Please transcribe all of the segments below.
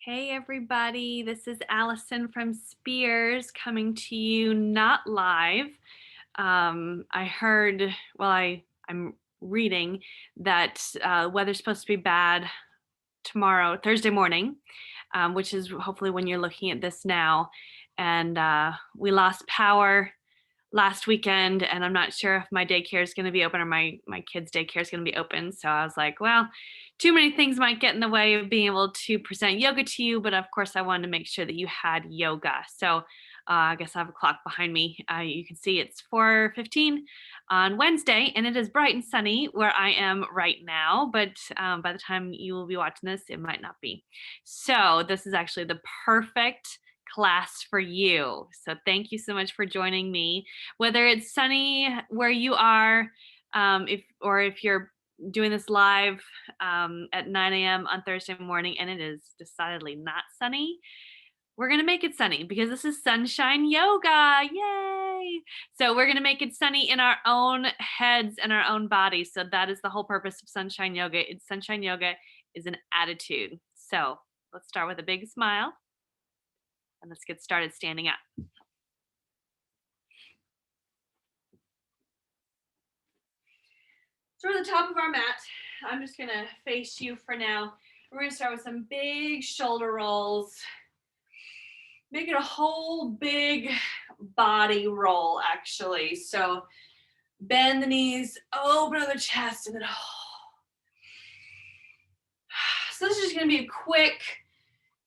Hey everybody, this is Allison from Spears coming to you not live. I heard, I'm reading that weather's supposed to be bad tomorrow, Thursday morning, which is hopefully when you're looking at this now. And we lost power last weekend, and I'm not sure if my daycare is going to be open or my kids' daycare is going to be open. So I was like, well, too many things might get in the way of being able to present yoga to you, but of course I wanted to make sure that you had yoga. So I guess I have a clock behind me. You can see it's 4:15 on Wednesday, and it is bright and sunny where I am right now. But by the time you will be watching this, it might not be. So this is actually the perfect class for you. So thank you so much for joining me. Whether it's sunny where you are, if you're doing this live at 9 a.m. on Thursday morning and it is decidedly not sunny, we're going to make it sunny because this is sunshine yoga. Yay! So we're going to make it sunny in our own heads and our own bodies. So that is the whole purpose of sunshine yoga. Sunshine yoga is an attitude. So let's start with a big smile and let's get started standing up. So we're at the top of our mat. I'm just gonna face you for now. We're gonna start with some big shoulder rolls. Make it a whole big body roll, actually. So bend the knees, open up the chest, and then So this is just gonna be a quick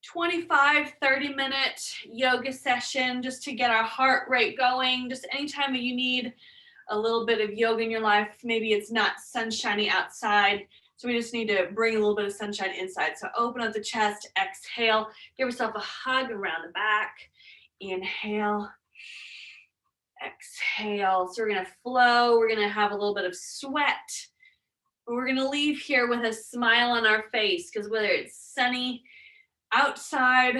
25, 30-minute yoga session just to get our heart rate going. Just anytime that you need a little bit of yoga in your life, maybe it's not sunshiny outside, so we just need to bring a little bit of sunshine inside. So open up the chest, exhale, give yourself a hug around the back, inhale, exhale. So we're gonna flow, we're gonna have a little bit of sweat, but we're gonna leave here with a smile on our face, because whether it's sunny outside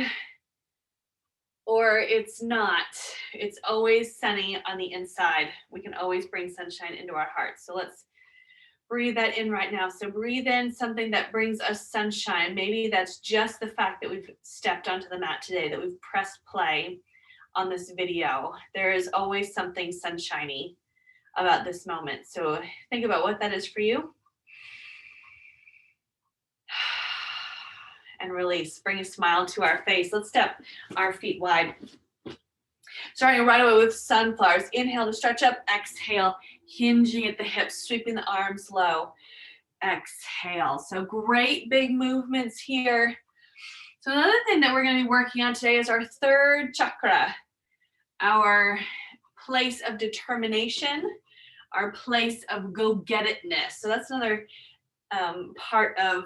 or it's not, it's always sunny on the inside. We can always bring sunshine into our hearts. So let's breathe that in right now. So breathe in something that brings us sunshine. Maybe that's just the fact that we've stepped onto the mat today, that we've pressed play on this video. There is always something sunshiny about this moment. So think about what that is for you. And release. Bring a smile to our face. Let's step our feet wide. Starting right away with sunflowers. Inhale to stretch up. Exhale, hinging at the hips, sweeping the arms low. Exhale. So great big movements here. So another thing that we're going to be working on today is our third chakra, our place of determination, our place of go-get-itness. So that's another part of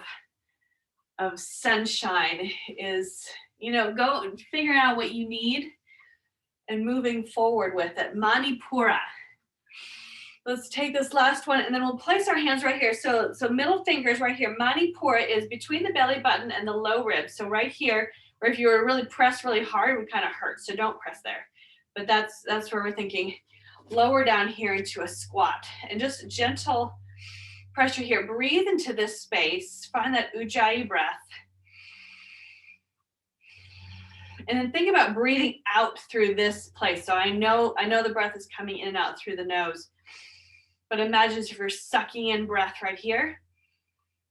sunshine is, go and figure out what you need and moving forward with it. Manipura. Let's take this last one and then we'll place our hands right here. So middle fingers right here. Manipura is between the belly button and the low ribs. So right here, or if you were really pressed really hard, it would kind of hurt. So don't press there. But that's where we're thinking. Lower down here into a squat and just gentle pressure here. Breathe into this space. Find that ujjayi breath. And then think about breathing out through this place. So I know the breath is coming in and out through the nose. But imagine if you're sucking in breath right here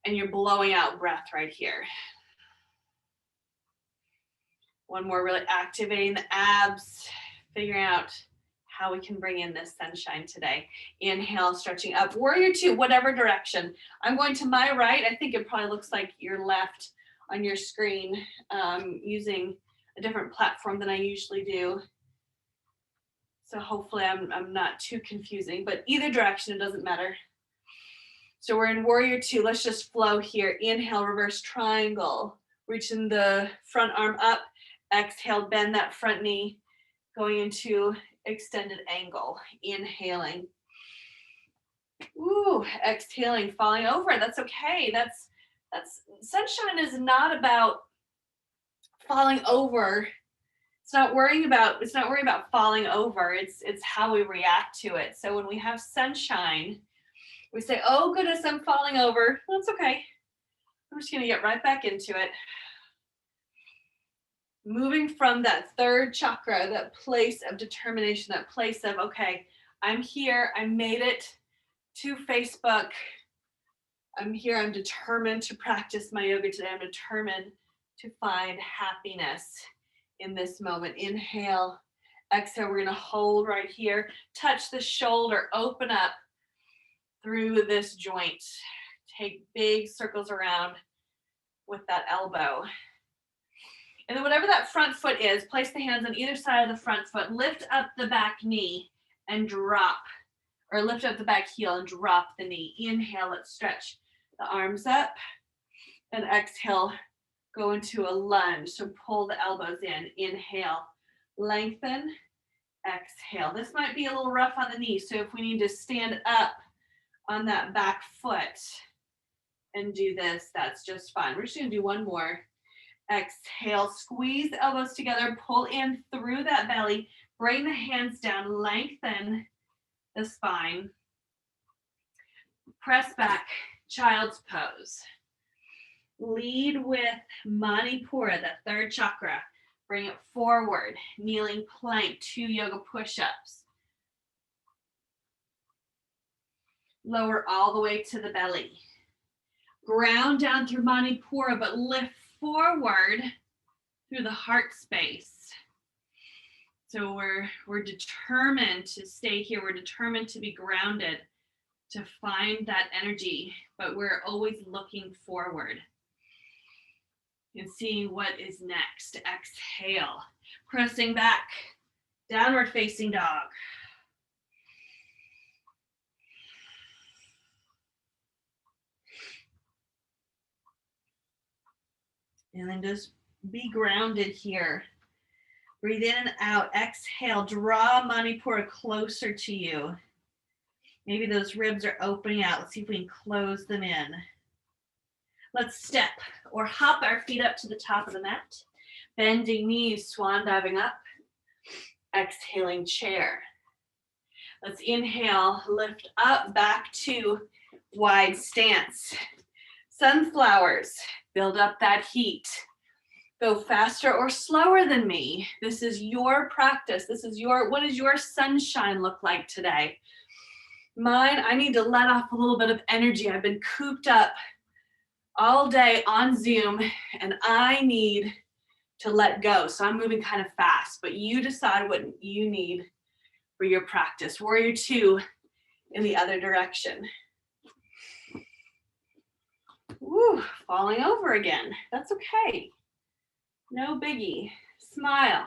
and you're blowing out breath right here. One more, really activating the abs, figuring out how we can bring in this sunshine today. Inhale, stretching up. Warrior two, whatever direction. I'm going to my right. I think it probably looks like your left on your screen, using a different platform than I usually do. So hopefully I'm not too confusing, but either direction, it doesn't matter. So we're in warrior two. Let's just flow here. Inhale, reverse triangle. Reaching the front arm up. Exhale, bend that front knee, going into extended angle. Inhaling. Ooh, exhaling, falling over. That's okay. That's sunshine is not about falling over. It's not worrying about falling over. It's how we react to it. So when we have sunshine, we say, oh goodness, I'm falling over. Well, it's okay. I'm just gonna get right back into it. Moving from that third chakra, that place of determination, that place of, okay, I'm here, I made it to Facebook. I'm here, I'm determined to practice my yoga today. I'm determined to find happiness in this moment. Inhale, exhale, we're gonna hold right here. Touch the shoulder, open up through this joint. Take big circles around with that elbow. And then whatever that front foot is, place the hands on either side of the front foot, lift up the back knee and drop, or lift up the back heel and drop the knee. Inhale, let's stretch the arms up, and exhale, go into a lunge. So pull the elbows in. Inhale, lengthen, exhale. This might be a little rough on the knee, so if we need to stand up on that back foot and do this, that's just fine. We're just gonna do one more. Exhale, squeeze the elbows together, pull in through that belly, bring the hands down, lengthen the spine. Press back, child's pose. Lead with Manipura, the third chakra. Bring it forward, kneeling plank, 2 yoga push-ups. Lower all the way to the belly. Ground down through Manipura, but lift forward through the heart space. So we're determined to stay here. We're determined to be grounded, to find that energy, but we're always looking forward and seeing what is next. Exhale, pressing back, downward facing dog. And then just be grounded here. Breathe in and out. Exhale, draw Manipura closer to you. Maybe those ribs are opening out. Let's see if we can close them in. Let's step or hop our feet up to the top of the mat. Bending knees, swan diving up. Exhaling, chair. Let's inhale, lift up, back to wide stance. Sunflowers, build up that heat. Go faster or slower than me. This is your practice. This is what does your sunshine look like today? Mine, I need to let off a little bit of energy. I've been cooped up all day on Zoom and I need to let go. So I'm moving kind of fast, but you decide what you need for your practice. Warrior 2 in the other direction. Woo, falling over again. That's okay. No biggie. Smile.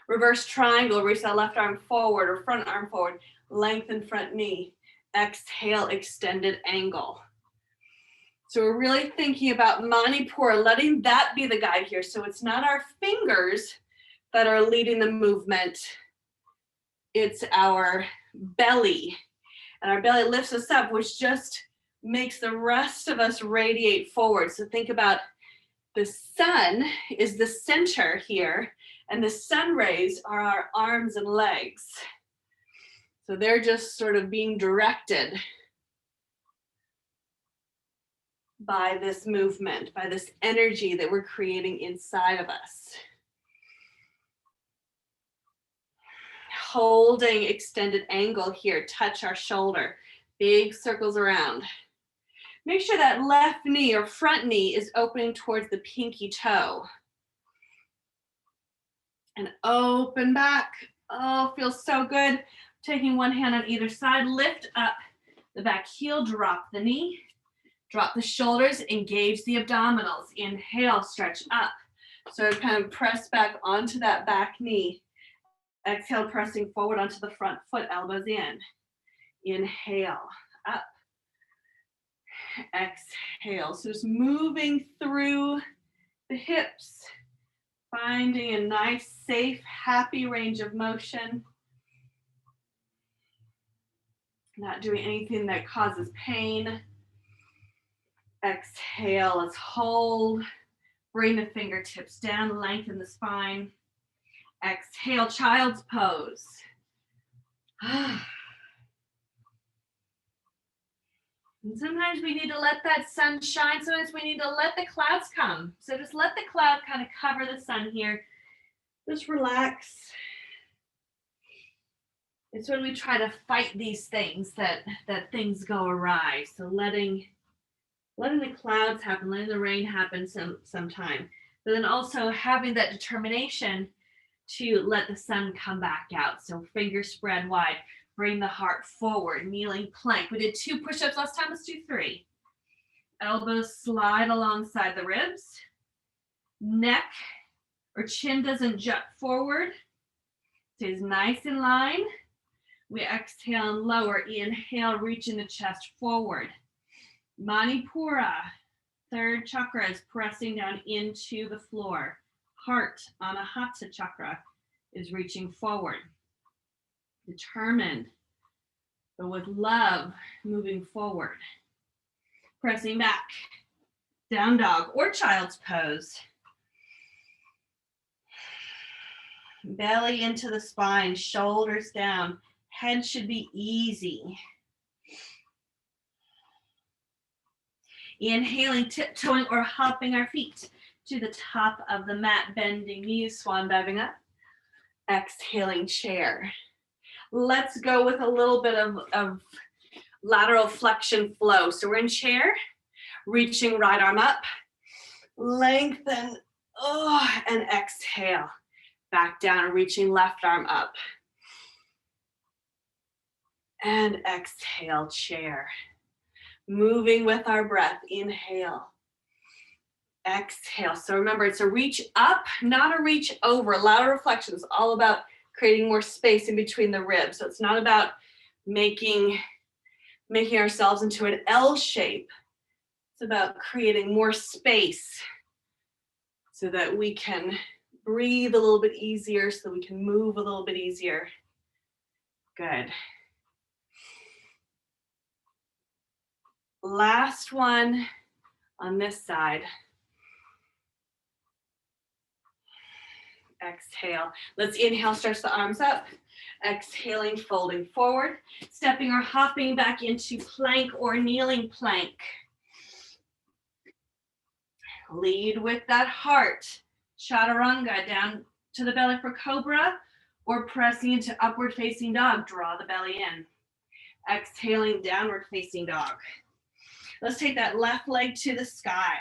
Reverse triangle, reach that left arm forward or front arm forward. Lengthen front knee. Exhale, extended angle. So we're really thinking about Manipura, letting that be the guide here. So it's not our fingers that are leading the movement. It's our belly. And our belly lifts us up, which just makes the rest of us radiate forward. So think about the sun is the center here, and the sun rays are our arms and legs. So they're just sort of being directed by this movement, by this energy that we're creating inside of us. Holding extended angle here, touch our shoulder, big circles around. Make sure that left knee or front knee is opening towards the pinky toe. And open back. Oh, feels so good. Taking one hand on either side, lift up the back heel, drop the knee, drop the shoulders, engage the abdominals. Inhale, stretch up. So kind of press back onto that back knee. Exhale, pressing forward onto the front foot, elbows in. Inhale, up. Exhale. So just moving through the hips, finding a nice, safe, happy range of motion. Not doing anything that causes pain. Exhale, let's hold. Bring the fingertips down, lengthen the spine. Exhale, child's pose. And sometimes we need to let that sun shine. Sometimes we need to let the clouds come. So just let the cloud kind of cover the sun here. Just relax. It's when we try to fight these things that things go awry. So letting the clouds happen, letting the rain happen sometime. But then also having that determination to let the sun come back out. So fingers spread wide. Bring the heart forward, kneeling plank. We did 2 push-ups last time. Let's do 3. Elbows slide alongside the ribs. Neck or chin doesn't jut forward. Stays nice in line. We exhale and lower. Inhale, reaching the chest forward. Manipura, 3rd chakra, is pressing down into the floor. Heart, Anahata chakra, is reaching forward. Determined, but with love, moving forward. Pressing back. Down dog or child's pose. Belly into the spine, shoulders down. Head should be easy. Inhaling, tiptoeing or hopping our feet to the top of the mat, bending knees, swan diving up. Exhaling, chair. Let's go with a little bit of lateral flexion flow. So we're in chair, reaching right arm up, lengthen, and exhale. Back down, reaching left arm up. And exhale, chair. Moving with our breath, inhale. Exhale. So remember, it's a reach up, not a reach over. Lateral flexion is all about creating more space in between the ribs. So it's not about making ourselves into an L shape. It's about creating more space so that we can breathe a little bit easier, so that we can move a little bit easier. Good. Last one on this side. Exhale. Let's inhale, stretch the arms up. Exhaling, folding forward. Stepping or hopping back into plank or kneeling plank. Lead with that heart. Chaturanga, down to the belly for cobra, or pressing into upward facing dog. Draw the belly in. Exhaling, downward facing dog. Let's take that left leg to the sky.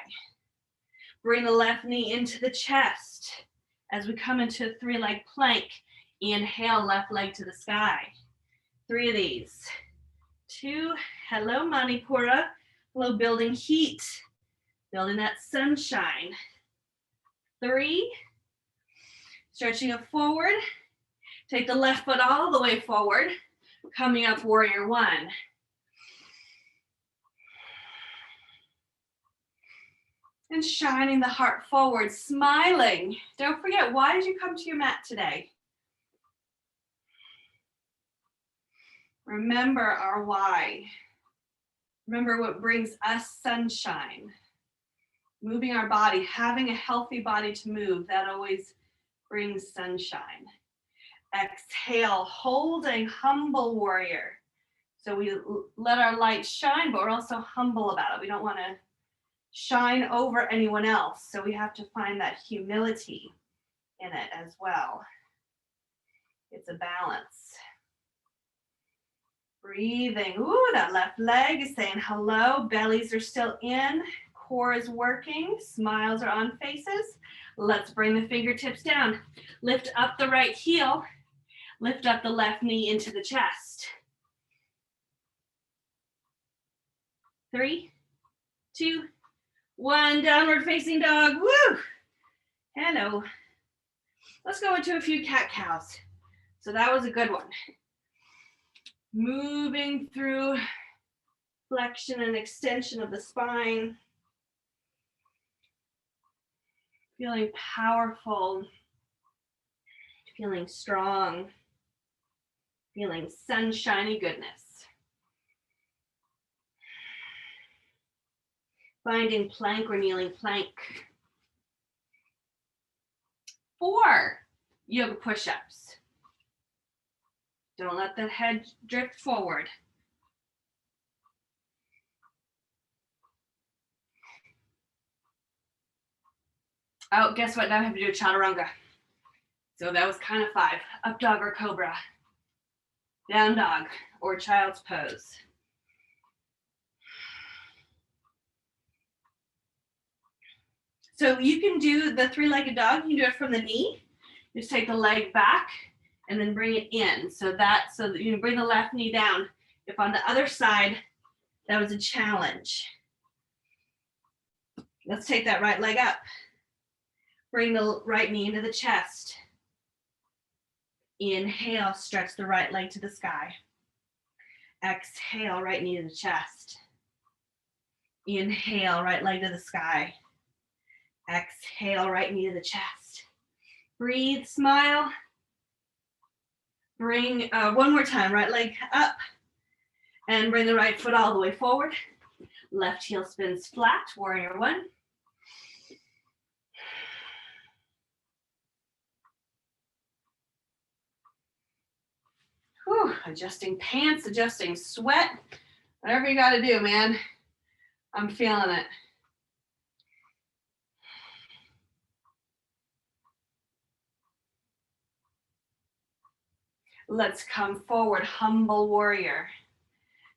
Bring the left knee into the chest. As we come into a 3-leg plank, inhale, left leg to the sky. 3 of these. 2, hello Manipura. Hello, building heat. Building that sunshine. 3, stretching it forward. Take the left foot all the way forward. Coming up, warrior 1. And shining the heart forward, smiling. Don't forget, why did you come to your mat today? Remember our why. Remember what brings us sunshine. Moving our body, having a healthy body to move, that always brings sunshine. Exhale, holding humble warrior. So we let our light shine, but we're also humble about it. We don't want to shine over anyone else. So we have to find that humility in it as well. It's a balance. Breathing. Ooh, that left leg is saying hello. Bellies are still in. Core is working. Smiles are on faces. Let's bring the fingertips down. Lift up the right heel. Lift up the left knee into the chest. 3, 2, 1. Downward facing dog. Woo! Hello. Let's go into a few cat-cows. So that was a good one. Moving through flexion and extension of the spine. Feeling powerful. Feeling strong. Feeling sunshiny goodness. Finding plank or kneeling plank. 4 yoga push-ups. Don't let the head drift forward. Oh, guess what? Now I have to do a chaturanga. So that was kind of 5. Up dog or cobra. Down dog or child's pose. So you can do the 3-legged dog. You can do it from the knee. Just take the leg back and then bring it in. So that you can bring the left knee down. If on the other side, that was a challenge. Let's take that right leg up. Bring the right knee into the chest. Inhale, stretch the right leg to the sky. Exhale, right knee to the chest. Inhale, right leg to the sky. Exhale, right knee to the chest. Breathe, smile. Bring, one more time, right leg up. And bring the right foot all the way forward. Left heel spins flat, warrior 1. Whew, adjusting pants, adjusting sweat. Whatever you gotta do, man. I'm feeling it. Let's come forward, humble warrior.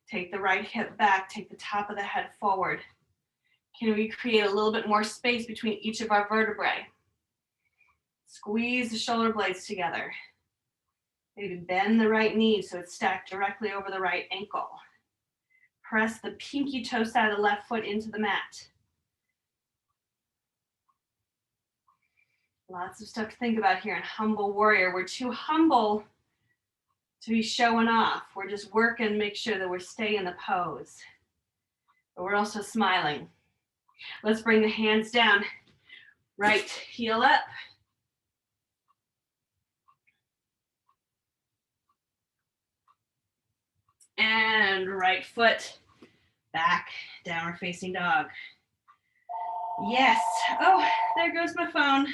Take the right hip back, take the top of the head forward. Can we create a little bit more space between each of our vertebrae? Squeeze the shoulder blades together. Maybe bend the right knee so it's stacked directly over the right ankle. Press the pinky toe side of the left foot into the mat. Lots of stuff to think about here in humble warrior. We're too humble to be showing off. We're just working, make sure that we're staying in the pose. But we're also smiling. Let's bring the hands down. Right heel up. And right foot back, downward facing dog. Yes. Oh, there goes my phone.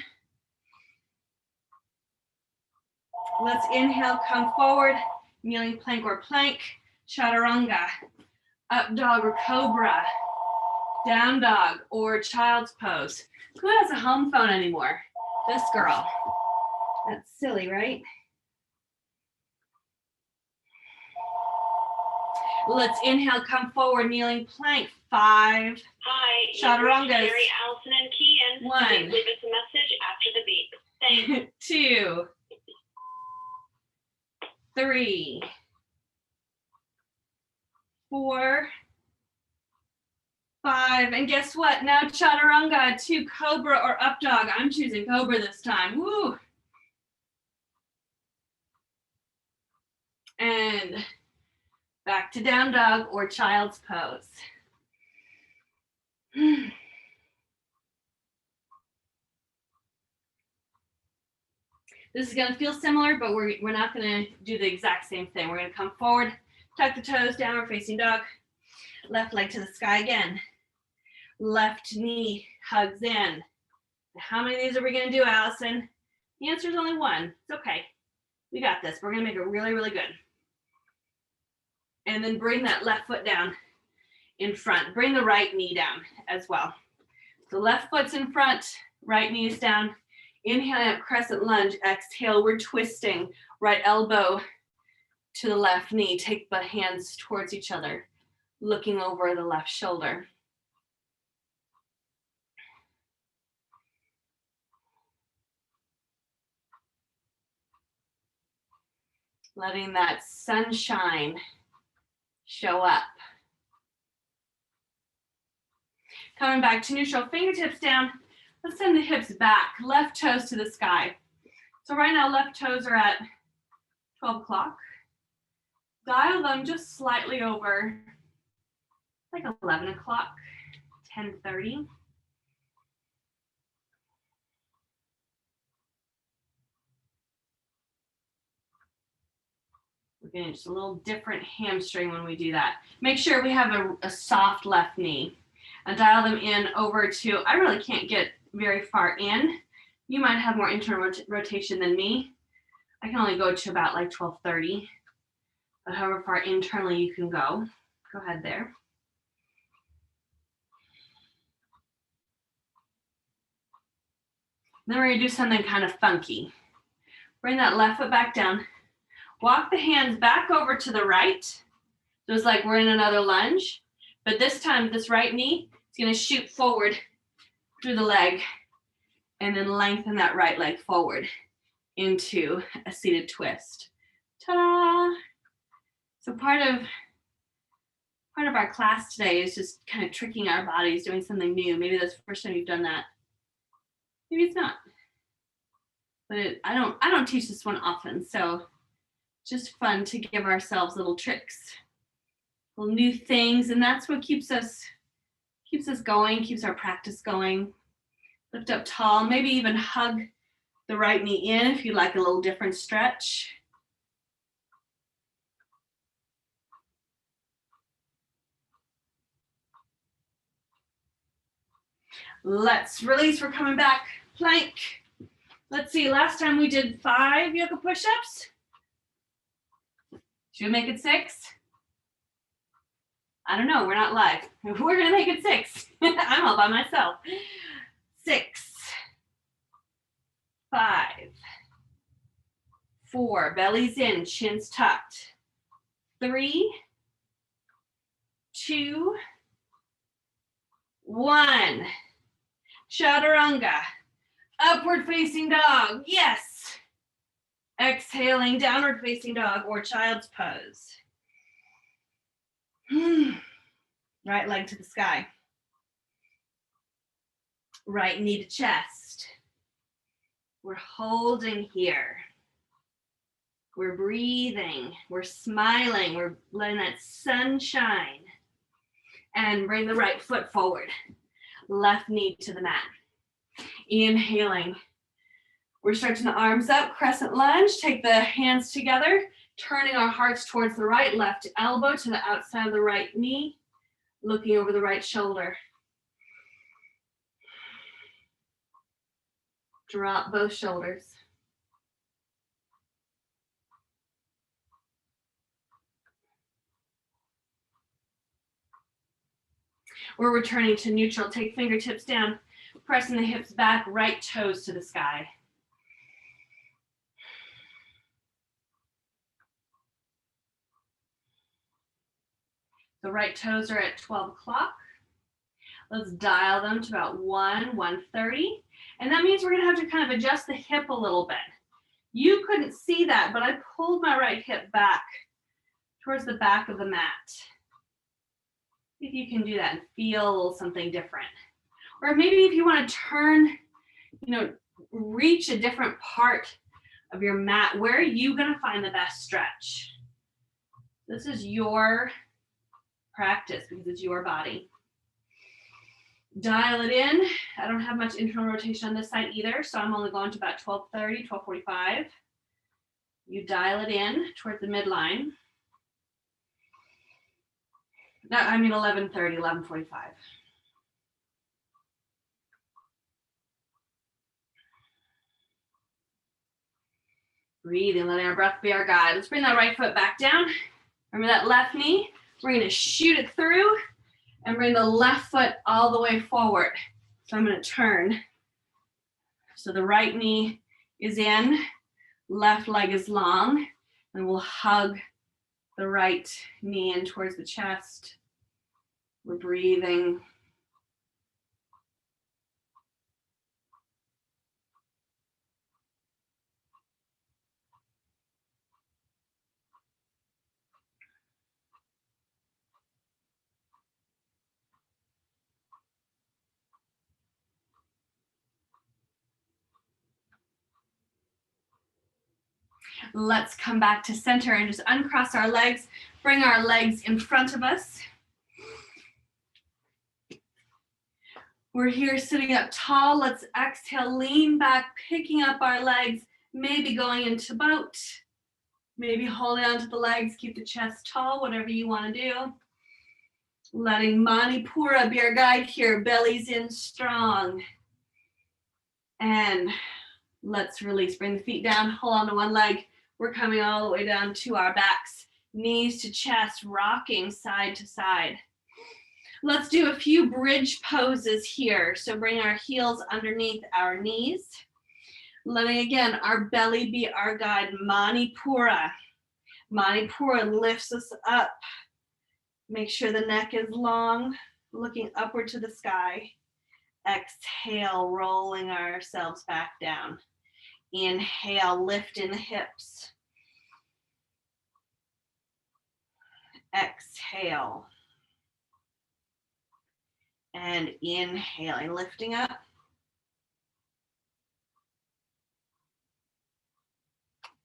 Let's inhale, come forward, kneeling plank or plank, chaturanga, up dog or cobra, down dog or child's pose. Who has a home phone anymore? This girl. That's silly, right? Let's inhale, come forward, kneeling plank, 5. Hi, chaturangas. Mary, Allison, and Kian. 1. Please leave us a message after the beep. Thanks. 2. 3. 4. 5. And guess what? Now chaturanga to cobra or up dog. I'm choosing cobra this time. Woo. And back to down dog or child's pose. This is going to feel similar, but we're not going to do the exact same thing. We're going to come forward, tuck the toes, downward facing dog. Left leg to the sky again. Left knee hugs in. How many of these are we going to do, Allison? The answer is only 1. It's okay. We got this. We're going to make it really, really good. And then bring that left foot down in front. Bring the right knee down as well. So left foot's in front, right knee is down. Inhale up, crescent lunge. Exhale, we're twisting. Right elbow to the left knee. Take the hands towards each other, looking over the left shoulder. Letting that sunshine show up. Coming back to neutral, fingertips down. Let's send the hips back, left toes to the sky. So right now, left toes are at 12 o'clock. Dial them just slightly over, like 11 o'clock, 10:30. We're getting just a little different hamstring when we do that. Make sure we have a soft left knee. And dial them in over to, I really can't get very far in. You might have more internal rotation than me. I can only go to about like 12:30, but however far internally you can go ahead there. Then we're gonna do something kind of funky. Bring that left foot back down. Walk the hands back over to the right. So it's like we're in another lunge, but this time this right knee is gonna shoot forward through the leg and then lengthen that right leg forward into a seated twist. Ta-da! So part of our class today is just kind of tricking our bodies, doing something new. Maybe that's the first time you've done that. Maybe it's not. But I don't teach this one often, so just fun to give ourselves little tricks, little new things, and that's what keeps us going, keeps our practice going. Lift up tall, maybe even hug the right knee in if you'd like a little different stretch. Let's release, we're coming back, plank. Let's see, last time we did 5 yoga push-ups. Should we make it 6? I don't know, we're not live. We're gonna make it 6. I'm all by myself. 6, 5, 4, belly's in, chins tucked. 3, 2, 1. Chaturanga, upward facing dog, yes. Exhaling, downward facing dog or child's pose. Right leg to the sky. Right knee to chest. We're holding here. We're breathing. We're smiling. We're letting that sun shine. And bring the right foot forward. Left knee to the mat. Inhaling. We're stretching the arms up, crescent lunge. Take the hands together, turning our hearts towards the right, left elbow to the outside of the right knee, looking over the right shoulder. Drop both shoulders. We're returning to neutral. Take fingertips down, pressing the hips back, right toes to the sky. The right toes are at 12 o'clock. Let's dial them to about 1:30. And that means we're gonna have to kind of adjust the hip a little bit. You couldn't see that, but I pulled my right hip back towards the back of the mat. See if you can do that and feel something different. Or maybe if you want to turn, reach a different part of your mat, where are you gonna find the best stretch? This is your practice because it's your body. Dial it in. I don't have much internal rotation on this side either, so I'm only going to about 12:30, 12:45. You dial it in towards the midline. No, I mean 11:30, 11:45. Breathing, letting our breath be our guide. Let's bring that right foot back down. Remember that left knee? We're gonna shoot it through and bring the left foot all the way forward. So I'm gonna turn. So the right knee is in, left leg is long, and we'll hug the right knee in towards the chest. We're breathing. Let's come back to center and just uncross our legs, bring our legs in front of us. We're here sitting up tall. Let's exhale, lean back, picking up our legs, maybe going into boat, maybe holding onto the legs, keep the chest tall, whatever you want to do. Letting Manipura be our guide here, bellies in strong. And let's release, bring the feet down, hold on to one leg. We're coming all the way down to our backs, knees to chest, rocking side to side. Let's do a few bridge poses here. So bring our heels underneath our knees. Letting again our belly be our guide. Manipura. Manipura lifts us up. Make sure the neck is long, looking upward to the sky. Exhale, rolling ourselves back down. Inhale, lift in the hips. Exhale. And inhaling, lifting up.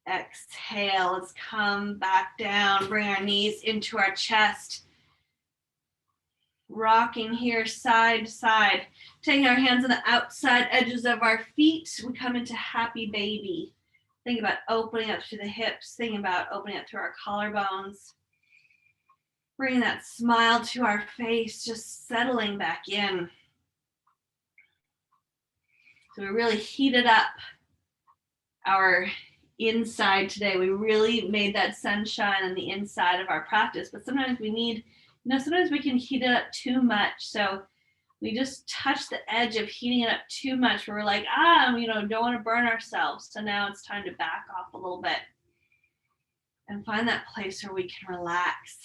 Exhale, let's come back down, bring our knees into our chest. Rocking here side to side. Taking our hands on the outside edges of our feet, we come into happy baby. Think about opening up through the hips, thinking about opening up through our collarbones. Bringing that smile to our face, just settling back in. So we really heated up our inside today. We really made that sunshine on the inside of our practice, but sometimes we need, sometimes we can heat it up too much. So we just touch the edge of heating it up too much where we're like, don't want to burn ourselves. So now it's time to back off a little bit and find that place where we can relax.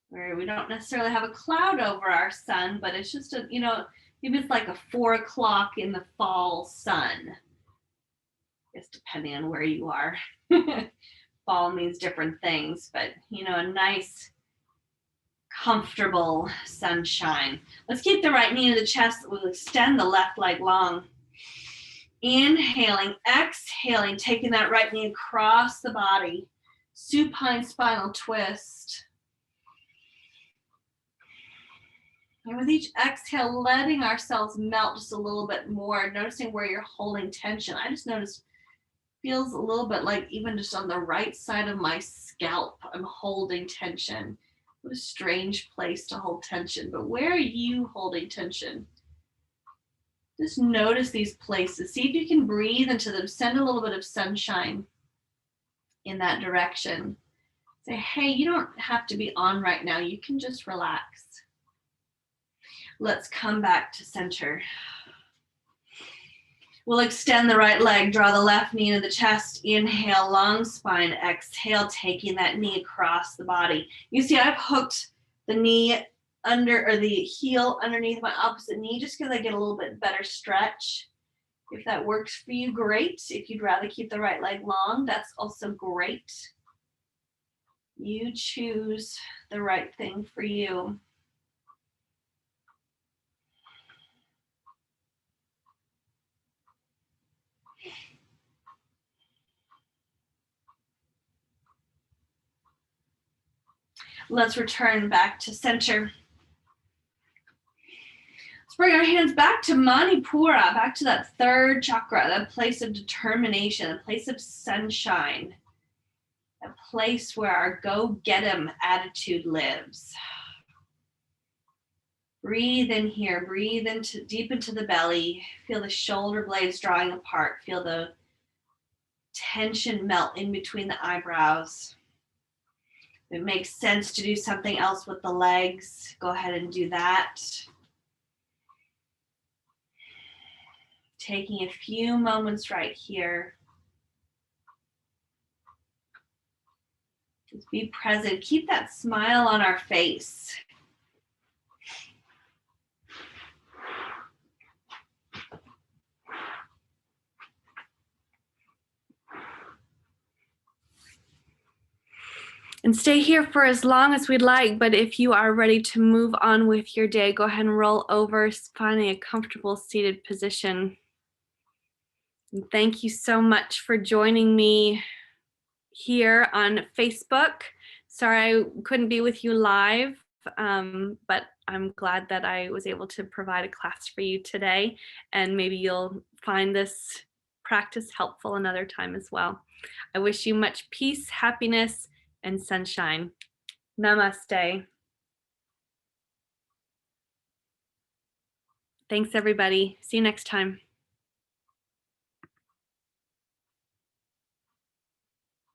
Where we don't necessarily have a cloud over our sun, but it's just maybe it's like a 4 o'clock in the fall sun. It's depending on where you are. Fall means different things, but a nice, comfortable sunshine. Let's keep the right knee to the chest. We'll extend the left leg long. Inhaling, exhaling, taking that right knee across the body. Supine spinal twist. And with each exhale, letting ourselves melt just a little bit more, noticing where you're holding tension. I just noticed feels a little bit like even just on the right side of my scalp, I'm holding tension. What a strange place to hold tension, but where are you holding tension? Just notice these places. See if you can breathe into them. Send a little bit of sunshine in that direction. Say, hey, you don't have to be on right now. You can just relax. Let's come back to center. We'll extend the right leg, draw the left knee into the chest. Inhale, long spine. Exhale, taking that knee across the body. You see, I've hooked the knee under, or the heel underneath my opposite knee, just because I get a little bit better stretch. If that works for you, great. If you'd rather keep the right leg long, that's also great. You choose the right thing for you. Let's return back to center. Let's bring our hands back to Manipura, back to that third chakra, that place of determination, a place of sunshine, a place where our go-get-'em attitude lives. Breathe in here, breathe into deep into the belly. Feel the shoulder blades drawing apart. Feel the tension melt in between the eyebrows. If it makes sense to do something else with the legs, go ahead and do that. Taking a few moments right here. Just be present. Keep that smile on our face. And stay here for as long as we'd like, but if you are ready to move on with your day, go ahead and roll over, finding a comfortable seated position. And thank you so much for joining me here on Facebook. Sorry I couldn't be with you live, but I'm glad that I was able to provide a class for you today, and maybe you'll find this practice helpful another time as well. I wish you much peace, happiness, and sunshine. Namaste. Thanks, everybody. See you next time.